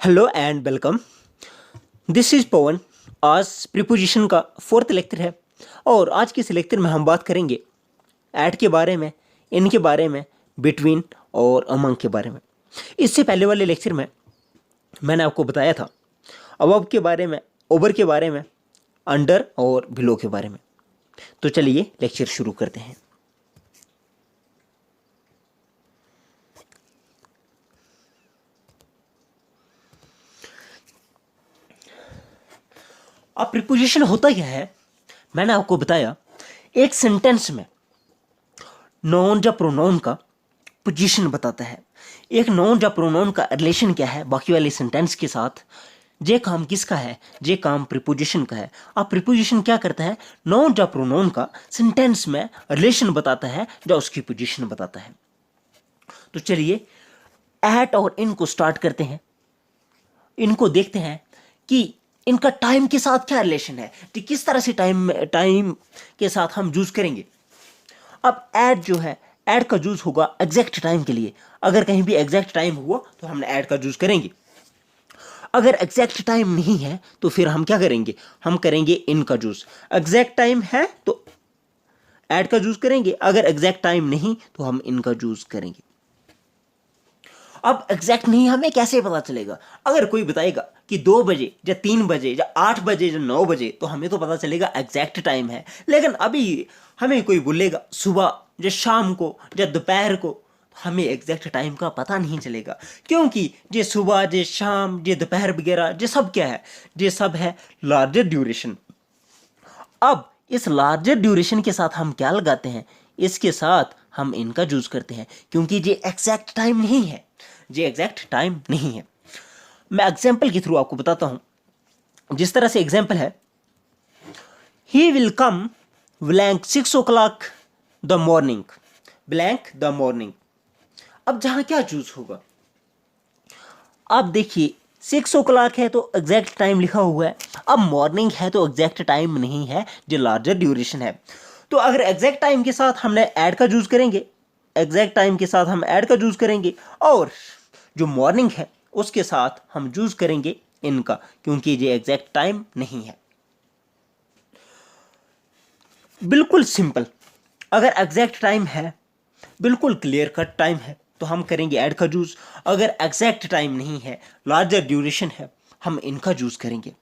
Hello and welcome. This is Pawan. आज preposition का fourth lecture है और आज के इस लेक्चर में हम बात करेंगे ऐट के बारे में, इनके बारे में, बिटवीन और अमंग के बारे में। इससे पहले वाले लेक्चर में मैंने आपको बताया था अबव के बारे में, ओवर के बारे में, अंडर और बिलो के बारे में। तो चलिए लेक्चर शुरू करते हैं। अब प्रीपोजिशन होता क्या है, मैंने आपको बताया एक सेंटेंस में नाउन या प्रोनाउन का पोजीशन बताता है। एक नाउन या प्रोनाउन का रिलेशन क्या है बाकी वाले सेंटेंस के साथ, जे काम किसका है, जे काम प्रीपोजिशन का है। अब प्रीपोजिशन क्या करता है, नाउन या प्रोनाउन का सेंटेंस में रिलेशन बताता है या उसकी पोजीशन बताता है। तो चलिए एट और इन को स्टार्ट करते हैं। इनको देखते हैं कि इनका टाइम के साथ क्या रिलेशन है, कि किस तरह से टाइम के साथ हम यूज करेंगे। अब ऐड जो है, ऐड का यूज होगा एग्जैक्ट टाइम के लिए। अगर कहीं भी एग्जैक्ट टाइम हुआ तो हम ऐड का यूज करेंगे। अगर एग्जैक्ट टाइम नहीं है तो फिर हम क्या करेंगे, हम करेंगे इन का यूज। एग्जैक्ट टाइम है तो ऐड का यूज करेंगे, अगर एग्जैक्ट टाइम नहीं तो हम इन का यूज करेंगे। अब एग्जैक्ट नहीं हमें कैसे पता चलेगा, अगर कोई बताएगा कि 2 बजे या 3 बजे या 8 बजे या 9 बजे तो हमें तो पता चलेगा एग्जैक्ट टाइम है। लेकिन अभी हमें कोई बोलेगा सुबह या शाम को या दोपहर को, तो हमें एग्जैक्ट टाइम का पता नहीं चलेगा, क्योंकि ये सुबह ये शाम ये दोपहर वगैरह ये सब क्या है, ये सब है लार्जर ड्यूरेशन। अब इस लार्जर ड्यूरेशन के साथ हम क्या लगाते हैं, इसके साथ हम इनका यूज करते हैं, क्योंकि ये एग्जैक्ट टाइम नहीं है, ये एग्जैक्ट टाइम नहीं है। मैं एग्जाम्पल के थ्रू आपको बताता हूं। जिस तरह से एग्जाम्पल है, ही will come blank 6 o'clock the morning, blank the morning. अब जहां क्या चूज होगा, अब देखिए 6 o'clock है तो एग्जैक्ट टाइम लिखा हुआ है, अब मॉर्निंग है तो एग्जैक्ट टाइम नहीं है, जो लार्जर ड्यूरेशन है। तो अगर एग्जैक्ट टाइम के साथ हमने ऐड का यूज करेंगे, एग्जैक्ट टाइम के साथ हम ऐड का यूज करेंगे, और जो मॉर्निंग है उसके साथ हम यूज करेंगे इनका, क्योंकि ये एग्जैक्ट टाइम नहीं है। बिल्कुल सिंपल। अगर एग्जैक्ट टाइम है, बिल्कुल क्लियर कट टाइम है, तो हम करेंगे ऐड का यूज। अगर एग्जैक्ट टाइम नहीं है, लार्जर ड्यूरेशन है, हम इनका यूज करेंगे।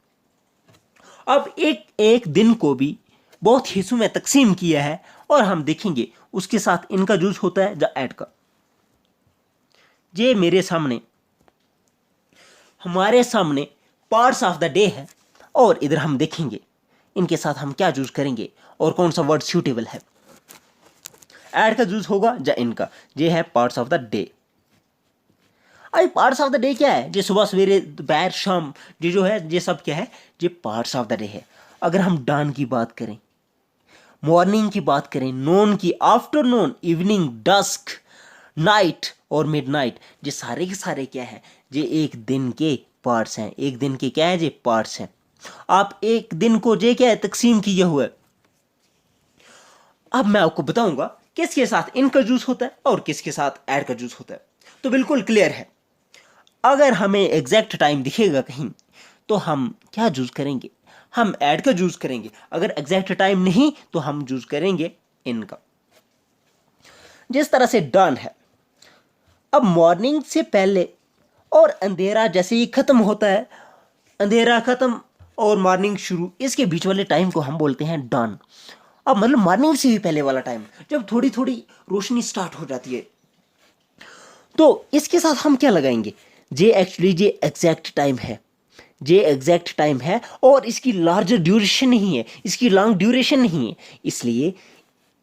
अब एक एक दिन को भी बहुत हिस्सों में तकसीम किया है और हम देखेंगे उसके साथ इनका यूज होता है या ऐड का। ये मेरे सामने, हमारे सामने पार्ट्स ऑफ द डे है और इधर हम देखेंगे इनके साथ हम क्या यूज करेंगे और कौन सा वर्ड सूटेबल है। ऐड का यूज होगा या इनका। ये है पार्ट्स ऑफ द डे। अरे पार्ट्स ऑफ द डे क्या है, ये सुबह सवेरे दोपहर शाम, ये जो है ये सब क्या है, ये पार्ट्स ऑफ द डे है। अगर हम डॉन की बात करें, मॉर्निंग की बात करें, नून की, आफ्टरनून, इवनिंग, डस्क, नाइट और मिडनाइट, ये सारे के सारे क्या है, ये एक दिन के पार्ट्स हैं। एक दिन के क्या है, ये पार्ट्स हैं। आप एक दिन को ये क्या है, तकसीम किए हुए। अब मैं आपको बताऊंगा किसके साथ इनका यूज होता है और किसके साथ ऐड का यूज होता है। तो बिल्कुल क्लियर है, अगर हमें एग्जैक्ट टाइम दिखेगा कहीं तो हम क्या यूज करेंगे, हम ऐड का यूज करेंगे। अगर एग्जैक्ट टाइम नहीं तो हम यूज करेंगे इनका। जिस तरह से डन है, अब मॉर्निंग से पहले और अंधेरा जैसे ही खत्म होता है, अंधेरा खत्म और मॉर्निंग शुरू, इसके बीच वाले टाइम को हम बोलते हैं डन। अब मतलब मॉर्निंग से भी पहले वाला टाइम, जब थोड़ी थोड़ी रोशनी स्टार्ट हो जाती है, तो इसके साथ हम क्या लगाएंगे, जे एक्चुअली जे एग्जैक्ट टाइम है, जे एग्जैक्ट टाइम है और इसकी लार्जर ड्यूरेशन नहीं है, इसकी लॉन्ग ड्यूरेशन नहीं है। इसलिए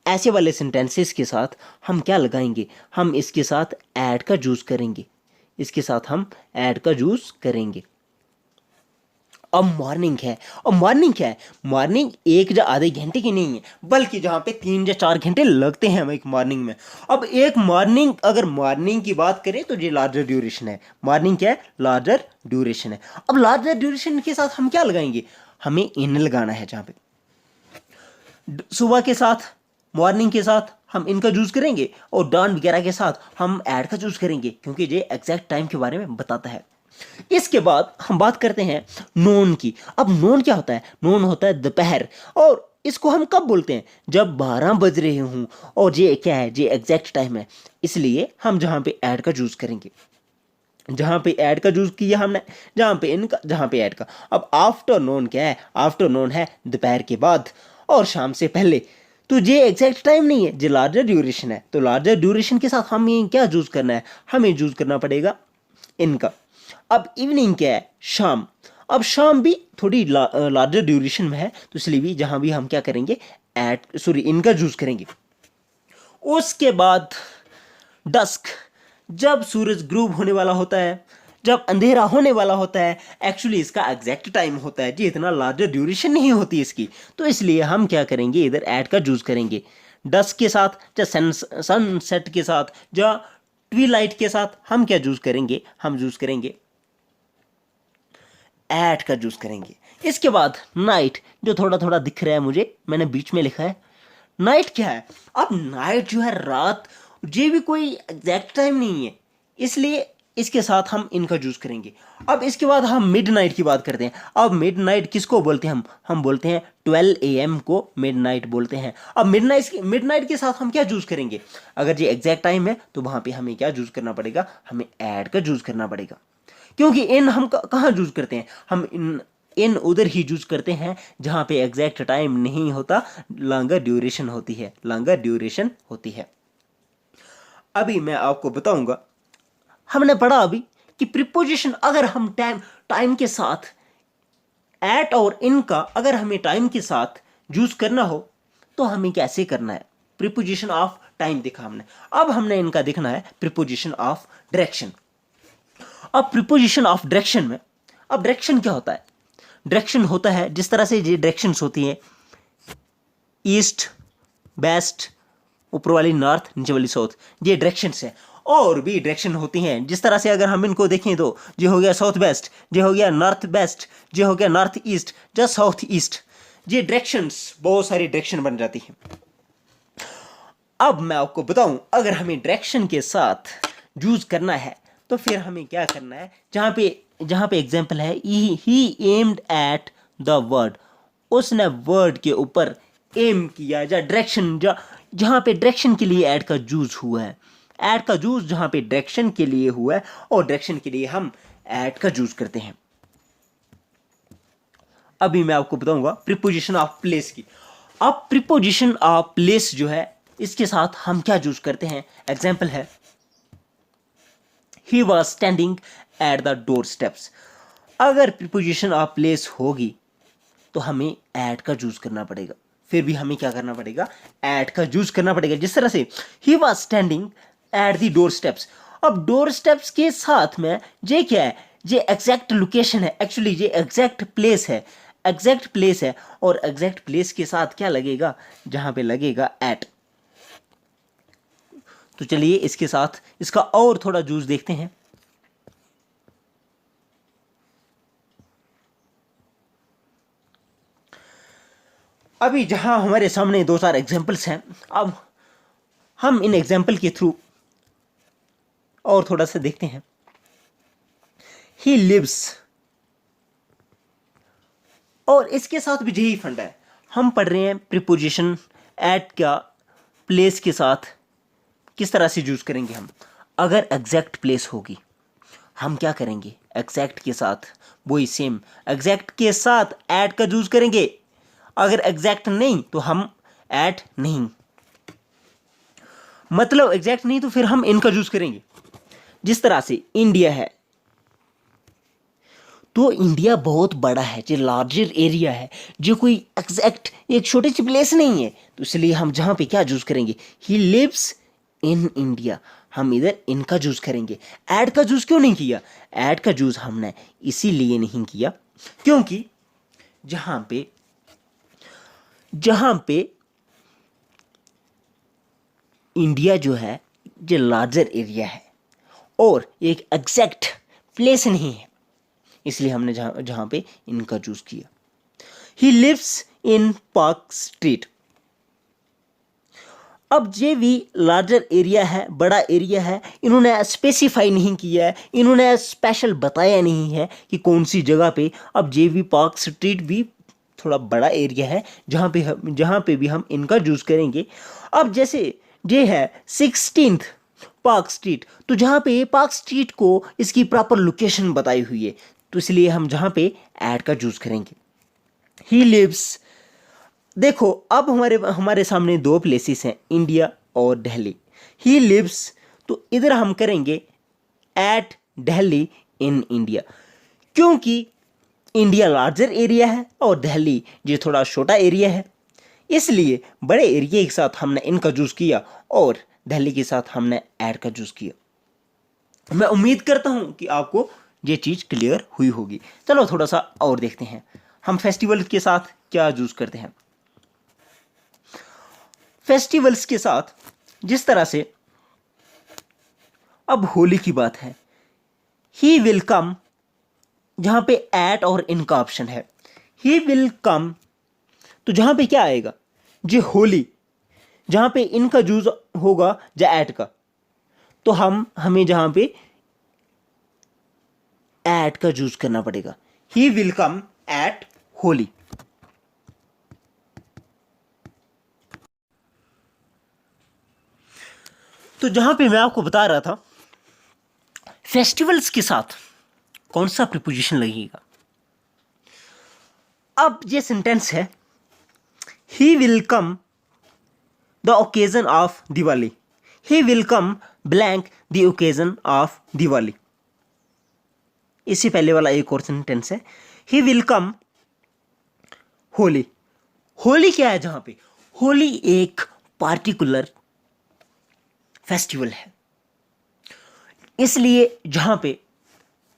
ऐसे वाले सेंटेंसेस के साथ हम क्या लगाएंगे, हम इसके साथ ऐड का यूज करेंगे, इसके साथ हम ऐड का यूज करेंगे। अब मॉर्निंग है, और मॉर्निंग क्या है, मॉर्निंग एक या आधे घंटे की नहीं है, बल्कि जहाँ पे 3 या 4 घंटे लगते हैं एक मॉर्निंग में। अब एक मॉर्निंग, अगर मॉर्निंग की बात करें तो ये लार्जर ड्यूरेशन है। मॉर्निंग क्या है, लार्जर ड्यूरेशन है। अब लार्जर ड्यूरेशन के साथ हम क्या लगाएंगे, हमें इन लगाना है। जहाँ पे सुबह के साथ, मॉर्निंग के साथ हम इनका यूज करेंगे और डॉन वगैरह के साथ हम ऐड का यूज करेंगे, क्योंकि ये एग्जैक्ट टाइम के बारे में बताता है। इसके बाद हम बात करते हैं नोन की। अब नोन क्या होता है? नोन होता है दोपहर, और इसको हम कब बोलते हैं? जब 12 बज रहे हों, और ये क्या है? ये एग्जैक्ट टाइम है, इसलिए हम जहां पे ऐड का यूज करेंगे, जहां पे ऐड का यूज किया हमने, जहां पे इनका, जहां पे ऐड का। अब आफ्टरनून क्या है? आफ्टरनून है दोपहर के बाद और शाम से पहले। तो ये एग्जैक्ट टाइम नहीं है, ये लार्जर ड्यूरेशन है। तो लार्जर ड्यूरेशन के साथ हमें क्या यूज करना है? हमें यूज करना पड़ेगा इनका। अब इवनिंग क्या है? शाम। अब शाम भी थोड़ी लार्जर ड्यूरेशन में है, तो इसलिए भी जहां भी हम क्या करेंगे? ऐड, सॉरी, इनका यूज करेंगे। उसके बाद डस्क, जब सूरज ग्रूब होने वाला होता है, जब अंधेरा होने वाला होता है। एक्चुअली इसका एग्जैक्ट टाइम होता है जी, इतना लार्जर ड्यूरेशन नहीं होती इसकी, तो इसलिए हम क्या करेंगे? इधर ऐड का यूज करेंगे डस्क के साथ, या सनसेट के साथ, या ट्वीलाइट के साथ। हम क्या यूज करेंगे? हम यूज करेंगे ऐड का यूज करेंगे। इसके बाद नाइट, जो थोड़ा थोड़ा दिख रहा है मुझे, मैंने बीच में लिखा है। नाइट क्या है? अब नाइट जो है रात, ये भी कोई एग्जैक्ट टाइम नहीं है, इसलिए इसके साथ हम इनका यूज करेंगे। अब इसके बाद हम मिडनाइट की बात करते हैं। अब मिडनाइट किसको बोलते हैं? हम बोलते हैं 12 AM को मिडनाइट बोलते हैं। अब मिडनाइट के साथ हम क्या यूज करेंगे? अगर ये एग्जैक्ट टाइम है तो वहां पे हमें क्या यूज करना पड़ेगा? हमें ऐड का यूज करना पड़ेगा, क्योंकि इन हम कहाँ यूज करते हैं? हम इन उधर ही यूज करते हैं जहां पे एग्जैक्ट टाइम नहीं होता, लॉन्गर ड्यूरेशन होती है, लॉन्गर ड्यूरेशन होती है। अभी मैं आपको बताऊंगा, हमने पढ़ा अभी कि प्रीपोजिशन अगर हम टाइम के साथ एट और इन का अगर हमें टाइम के साथ यूज करना हो तो हमें कैसे करना है? प्रीपोजिशन ऑफ टाइम देखा हमने, अब हमने इनका देखना है प्रीपोजिशन ऑफ डायरेक्शन। अब प्रीपोजिशन ऑफ डायरेक्शन में, अब डायरेक्शन क्या होता है? डायरेक्शन होता है, जिस तरह से ये डायरेक्शंस होती हैं, ईस्ट, वेस्ट, ऊपर वाली नॉर्थ, नीचे वाली साउथ, ये डायरेक्शंस है। और भी डायरेक्शन होती हैं, जिस तरह से अगर हम इनको देखें तो ये हो गया साउथ वेस्ट, ये हो गया नॉर्थ वेस्ट, ये हो गया नॉर्थ ईस्ट, या साउथ ईस्ट। ये डायरेक्शंस, बहुत सारी डायरेक्शन बन जाती हैं। अब मैं आपको बताऊं, अगर हमें डायरेक्शन के साथ यूज करना है तो फिर हमें क्या करना है? जहां पे एग्जांपल है, ही एम्ड एट द वर्ड, उसने वर्ड के ऊपर एम किया, या डायरेक्शन, जहां पे डायरेक्शन के लिए ऐड का यूज हुआ है, ऐड का यूज जहां पे डायरेक्शन के लिए हुआ है, और डायरेक्शन के लिए हम ऐड का यूज करते हैं। अभी मैं आपको बताऊंगा प्रीपोजिशन ऑफ प्लेस की। अब प्रीपोजिशन ऑफ प्लेस जो है, इसके साथ हम क्या यूज करते हैं? एग्जाम्पल है, he was standing at the door steps. अगर प्रीपोजिशन ऑफ प्लेस होगी तो हमें ऐड का यूज करना पड़ेगा। फिर भी हमें क्या करना पड़ेगा? ऐड का यूज करना पड़ेगा। जिस तरह से he was standing at the door steps, अब डोर स्टेप्स के साथ में ये क्या है? ये एग्जैक्ट लोकेशन है, एक्चुअली ये एग्जैक्ट प्लेस है, एग्जैक्ट प्लेस है। और एग्जैक्ट प्लेस के साथ क्या लगेगा? जहां पे लगेगा एट। तो चलिए इसके साथ इसका और थोड़ा यूज देखते हैं। अभी जहां हमारे सामने दो चार एग्जांपल्स हैं, अब हम इन एग्जांपल के थ्रू और थोड़ा सा देखते हैं। ही लिव्स, और इसके साथ भी यही फंडा है। हम पढ़ रहे हैं प्रीपोजिशन एट का प्लेस के साथ किस तरह से यूज करेंगे हम। अगर एग्जैक्ट प्लेस होगी हम क्या करेंगे? एग्जैक्ट के साथ वही सेम, एग्जैक्ट के साथ एट का यूज करेंगे। अगर एग्जैक्ट नहीं तो हम एट नहीं, मतलब एग्जैक्ट नहीं तो फिर हम इनका यूज करेंगे। जिस तरह से इंडिया है, तो इंडिया बहुत बड़ा है, जो लार्जर एरिया है, जो कोई एग्जैक्ट एक छोटी सी प्लेस नहीं है, तो इसलिए हम जहां पे क्या यूज करेंगे? ही लिव्स इन इंडिया, हम इधर इनका यूज करेंगे। ऐड का यूज क्यों नहीं किया? ऐड का यूज हमने इसीलिए नहीं किया क्योंकि जहां पे इंडिया जो है जो लार्जर एरिया है और एक एग्जैक्ट प्लेस नहीं है, इसलिए हमने जहां पे इनका चूज किया। He lives in park street. अब जे भी लार्जर एरिया है, बड़ा एरिया है, इन्होंने स्पेसिफाई नहीं किया है, इन्होंने स्पेशल बताया नहीं है कि कौन सी जगह पे। अब जे वी पार्क स्ट्रीट भी थोड़ा बड़ा एरिया है जहाँ पे भी हम इनका यूज़ करेंगे। अब जैसे ये है 16th पार्क स्ट्रीट, तो जहाँ पे पार्क स्ट्रीट को इसकी प्रॉपर लोकेशन बताई हुई है, तो इसलिए हम जहाँ पे ऐड का यूज़ करेंगे। ही लिव्स, देखो अब हमारे सामने दो प्लेसेस हैं, इंडिया और दिल्ली। ही लिव्स, तो इधर हम करेंगे एट दिल्ली इन इंडिया, क्योंकि इंडिया लार्जर एरिया है और दिल्ली ये थोड़ा छोटा एरिया है, इसलिए बड़े एरिया के साथ हमने इनका यूज़ किया और दिल्ली के साथ हमने ऐड का यूज़ किया। मैं उम्मीद करता हूँ कि आपको ये चीज़ क्लियर हुई होगी। चलो थोड़ा सा और देखते हैं हम फेस्टिवल के साथ क्या यूज़ करते हैं। फेस्टिवल्स के साथ जिस तरह से, अब होली की बात है, ही विल कम, जहाँ पे एट और इन का ऑप्शन है, ही विल कम, तो जहाँ पे क्या आएगा, जी होली, जहाँ पे इनका यूज होगा या एट का, तो हमें जहाँ पे एट का यूज करना पड़ेगा। He will come at Holi. तो जहाँ पे मैं आपको बता रहा था फेस्टिवल्स के साथ कौन सा प्रीपोजिशन लगेगा। अब ये सेंटेंस है, ही will come the occasion of Diwali, he will come blank the occasion of Diwali. इससे पहले वाला एक और सेंटेंस है, ही विल कम होली। होली क्या है, जहां पे होली एक पार्टिकुलर फेस्टिवल है, इसलिए जहां पे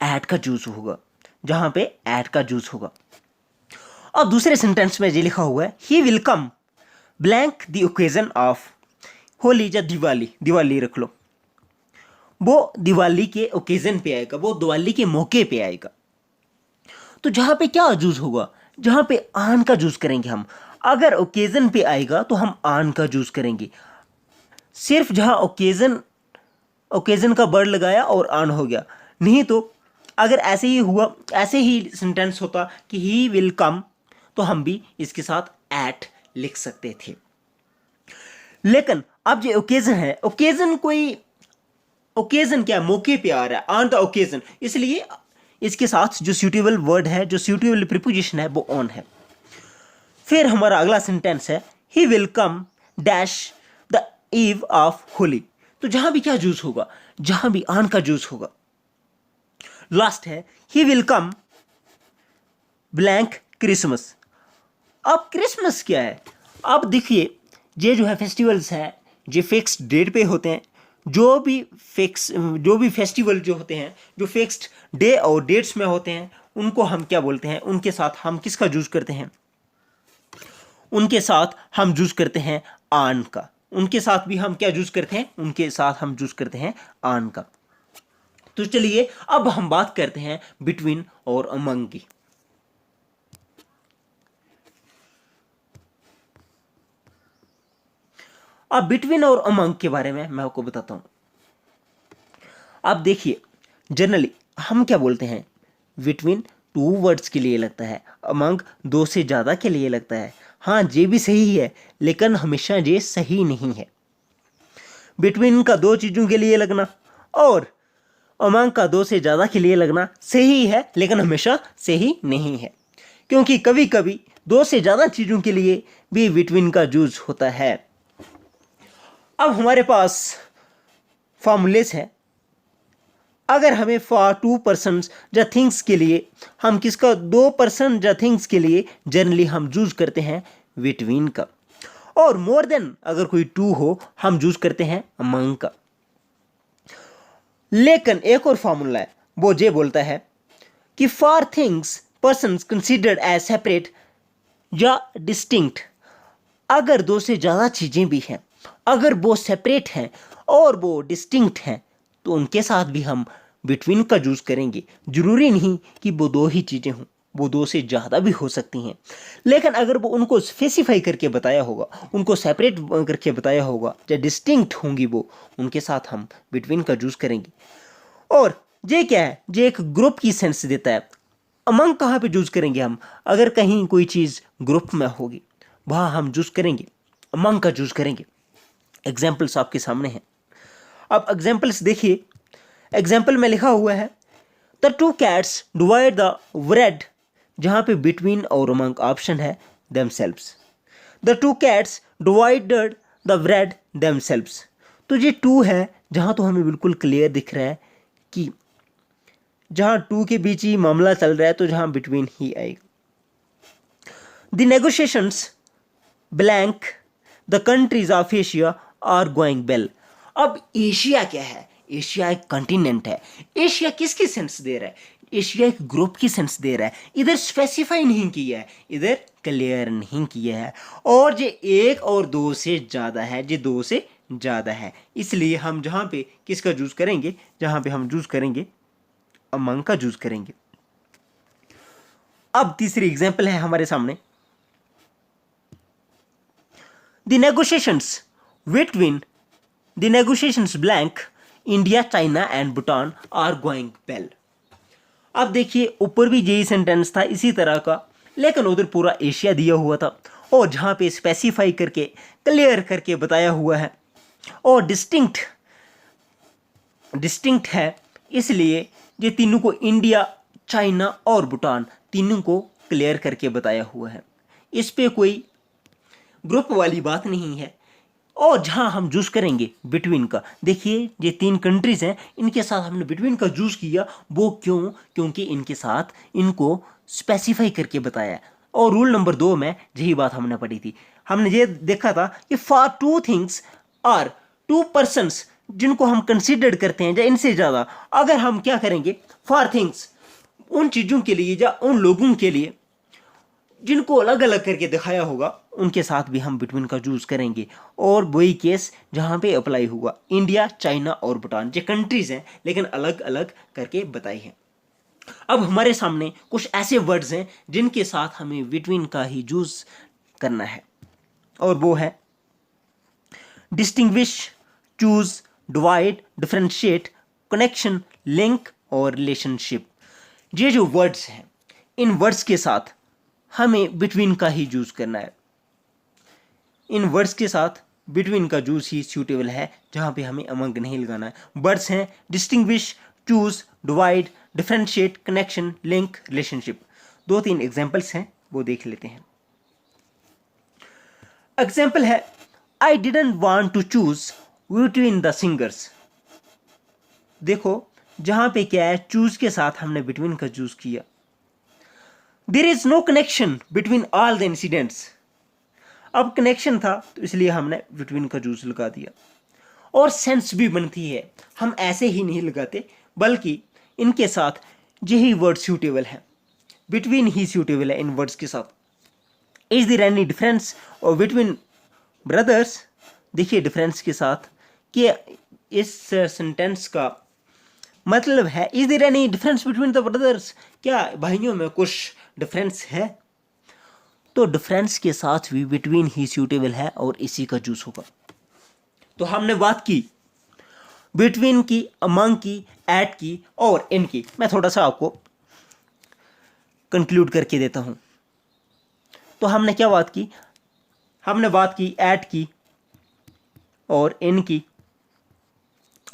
एट का यूज होगा, जहां पे एट का यूज होगा। और दूसरे सेंटेंस में ये लिखा हुआ है, ही will come blank the occasion of Holi या दिवाली, दिवाली रख लो, वो दिवाली के ओकेजन पे आएगा, वो दिवाली के मौके पे आएगा। तो जहां पे क्या यूज होगा, जहां पे आन का यूज करेंगे हम। अगर ओकेजन पे आएगा तो हम आन का यूज करेंगे, सिर्फ जहां ओकेजन का वर्ड लगाया और आन हो गया। नहीं तो अगर ऐसे ही हुआ, ऐसे ही सेंटेंस होता कि ही विल कम, तो हम भी इसके साथ एट लिख सकते थे। लेकिन अब ये ओकेजन है, ओकेजन क्या, मौके पे आ रहा है, ऑन द ओकेजन, इसलिए इसके साथ जो सूटेबल वर्ड है, जो सूटेबल प्रीपोजिशन है, वो ऑन है। फिर हमारा अगला सेंटेंस है, ही will come dash the eve of Holi, तो जहां भी क्या यूज होगा, जहां भी ऑन का यूज होगा। लास्ट है, ही विल कम ब्लैंक क्रिसमस। अब क्रिसमस क्या है, अब देखिए ये जो है फेस्टिवल्स है, ये फिक्स्ड डेट पे होते हैं। जो भी फेस्टिवल जो होते हैं, जो फिक्स्ड डे और डेट्स में होते हैं, उनको हम क्या बोलते हैं, उनके साथ हम किसका यूज करते हैं, उनके साथ हम यूज करते हैं आन का। उनके साथ भी हम क्या यूज करते हैं, उनके साथ हम यूज करते हैं आन का। तो चलिए अब हम बात करते हैं बिटवीन और अमंग की। अब बिटवीन और अमंग के बारे में मैं आपको बताता हूं। अब देखिए जनरली हम क्या बोलते हैं, बिटवीन 2 वर्ड्स के लिए लगता है, अमंग 2 से ज़्यादा के लिए लगता है। हाँ ये भी सही है, लेकिन हमेशा ये सही नहीं है। बिटवीन का 2 चीज़ों के लिए लगना और अमंग का 2 से ज़्यादा के लिए लगना सही है, लेकिन हमेशा सही नहीं है, क्योंकि कभी कभी 2 से ज़्यादा चीज़ों के लिए भी बिटवीन का यूज होता है। अब हमारे पास फॉर्मूलेस है। अगर हमें फॉर 2 पर्सन्स या थिंग्स के लिए, हम किसका, 2 पर्सन या थिंग्स के लिए जनरली हम यूज करते हैं बिटवीन का, और मोर देन अगर कोई 2 हो हम यूज करते हैं अमंग का। लेकिन एक और फॉर्मूला है, वो ये बोलता है कि for things persons considered as separate या डिस्टिंक्ट, अगर 2 से ज़्यादा चीज़ें भी हैं, अगर वो सेपरेट हैं और वो डिस्टिंक्ट हैं, तो उनके साथ भी हम बिटवीन का यूज़ करेंगे। जरूरी नहीं कि वो 2 ही चीज़ें हों, वो 2 से ज़्यादा भी हो सकती हैं, लेकिन अगर वो उनको स्पेसिफाई करके बताया होगा, उनको सेपरेट करके बताया होगा या डिस्टिंक्ट होंगी वो, उनके साथ हम बिटवीन का यूज़ करेंगे। और ये क्या है, ये एक ग्रुप की सेंस देता है। अमंग कहाँ पे यूज़ करेंगे हम, अगर कहीं कोई चीज़ ग्रुप में होगी वहाँ हम यूज़ करेंगे, अमंग का यूज़ करेंगे। एग्जाम्पल्स आपके सामने हैं, अब एग्जाम्पल्स देखिए। एग्जाम्पल में लिखा हुआ है the two cats divide the bread, जहाँ पे बिटवीन और अमंग ऑप्शन है themselves. The two cats divided the bread themselves, तो ये टू है, जहाँ तो हमें बिल्कुल क्लियर दिख रहा है कि जहाँ टू के बीच ही मामला चल रहा है, तो जहाँ बिटवीन ही आएगा। The negotiations blank the countries of Asia are going well. अब एशिया क्या है, एशिया एक कॉन्टिनेंट है। एशिया किसकी सेंस दे रहा है, एशिया एक ग्रुप की सेंस दे रहा है। इधर स्पेसिफाई नहीं किया है, इधर क्लियर नहीं किया है। और ये 1 और 2 से ज़्यादा है, ये 2 से ज़्यादा है, इसलिए हम जहाँ पे किसका यूज़ करेंगे, जहाँ पे हम यूज़ करेंगे अमंग का यूज़ करेंगे। अब तीसरी एग्जाम्पल है हमारे सामने, the negotiations between the negotiations blank India China and Bhutan are going well. अब देखिए ऊपर भी यही सेंटेंस था इसी तरह का, लेकिन उधर पूरा एशिया दिया हुआ था और जहाँ पे स्पेसिफाई करके क्लियर करके बताया हुआ है और डिस्टिंक्ट है, इसलिए ये तीनों को इंडिया चाइना और भूटान तीनों को क्लियर करके बताया हुआ है। इस पे कोई ग्रुप वाली बात नहीं है। और जहाँ हम जूस करेंगे बिटवीन का, देखिए ये 3 कंट्रीज हैं, इनके साथ हमने बिटवीन का जूस किया, वो क्यों, क्योंकि इनके साथ इनको स्पेसिफाई करके बताया। और रूल नंबर 2 में यही बात हमने पढ़ी थी, हमने ये देखा था कि फॉर 2 थिंग्स आर 2 पर्सन्स, जिनको हम कंसिडर करते हैं या इनसे ज़्यादा, अगर हम क्या करेंगे फॉर थिंग्स, उन चीज़ों के लिए या उन लोगों के लिए जिनको अलग अलग करके दिखाया होगा, उनके साथ भी हम बिटवीन का यूज़ करेंगे। और वही केस जहाँ पे अप्लाई हुआ, इंडिया चाइना और भूटान ये कंट्रीज हैं लेकिन अलग अलग करके बताई हैं। अब हमारे सामने कुछ ऐसे वर्ड्स हैं जिनके साथ हमें बिटवीन का ही यूज़ करना है, और वो है distinguish, choose, divide, differentiate, connection, link और रिलेशनशिप। ये जो वर्ड्स हैं, इन वर्ड्स के साथ हमें बिटवीन का ही यूज़ करना है। इन वर्ड्स के साथ बिटवीन का यूज़ ही सूटेबल है, जहाँ पे हमें अमंग नहीं लगाना है। वर्ड्स हैं distinguish, choose, divide, differentiate, connection, link, relationship. 2-3 examples हैं, वो देख लेते हैं। एग्जाम्पल है I didn't want to choose between the singers. देखो जहाँ पे क्या है, चूज के साथ हमने बिटवीन का चूज किया। There is no connection between all the incidents. अब कनेक्शन था तो इसलिए हमने बिटवीन का यूज लगा दिया। और सेंस भी बनती है, हम ऐसे ही नहीं लगाते, बल्कि इनके साथ यही वर्ड सूटेबल है, बिटवीन ही सूटेबल है इन वर्ड्स के साथ। इज देयर एनी डिफरेंस और बिटवीन ब्रदर्स, देखिए डिफरेंस के साथ कि इस सेंटेंस का मतलब है is there any difference between the brothers, क्या भाइयों में कुछ डिफरेंस है, तो डिफरेंस के साथ भी बिटवीन ही सूटेबल है और इसी का यूज होगा। तो हमने बात की बिटवीन की, अमंग की, एट की और इन की। मैं थोड़ा सा आपको कंक्लूड करके देता हूं। तो हमने क्या बात की, हमने बात की एट की और इन की,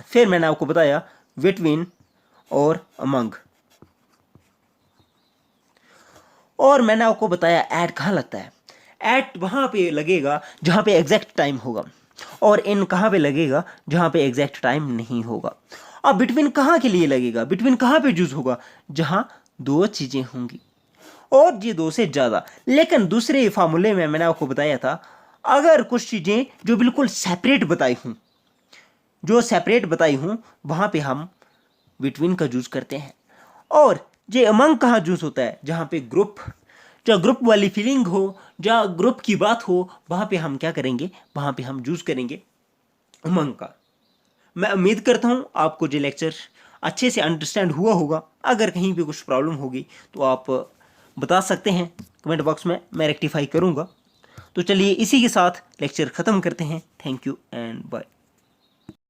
फिर मैंने आपको बताया बिटवीन और अमंग, और मैंने आपको बताया ऐड कहाँ लगता है। ऐड वहाँ पे लगेगा जहाँ पे एग्जैक्ट टाइम होगा, और इन कहाँ पे लगेगा जहाँ पे एग्जैक्ट टाइम नहीं होगा। अब बिटवीन कहाँ के लिए लगेगा, बिटवीन कहाँ पे यूज होगा, जहाँ 2 चीज़ें होंगी और ये 2 से ज़्यादा। लेकिन दूसरे फार्मूले में मैंने आपको बताया था, अगर कुछ चीज़ें जो बिल्कुल सेपरेट बताई हूँ, जो सेपरेट बताई हूँ, वहाँ पे हम बिटवीन का यूज़ करते हैं। और ये अमंग कहाँ यूज़ होता है, जहाँ पे ग्रुप, जहाँ ग्रुप वाली फीलिंग हो, जहाँ ग्रुप की बात हो, वहाँ पे हम क्या करेंगे, वहाँ पे हम यूज़ करेंगे अमंग का। मैं उम्मीद करता हूँ आपको ये लेक्चर अच्छे से अंडरस्टैंड हुआ होगा। अगर कहीं पे कुछ प्रॉब्लम होगी तो आप बता सकते हैं कमेंट बॉक्स में, मैं रेक्टिफाई करूँगा। तो चलिए इसी के साथ लेक्चर ख़त्म करते हैं। Thank you and bye.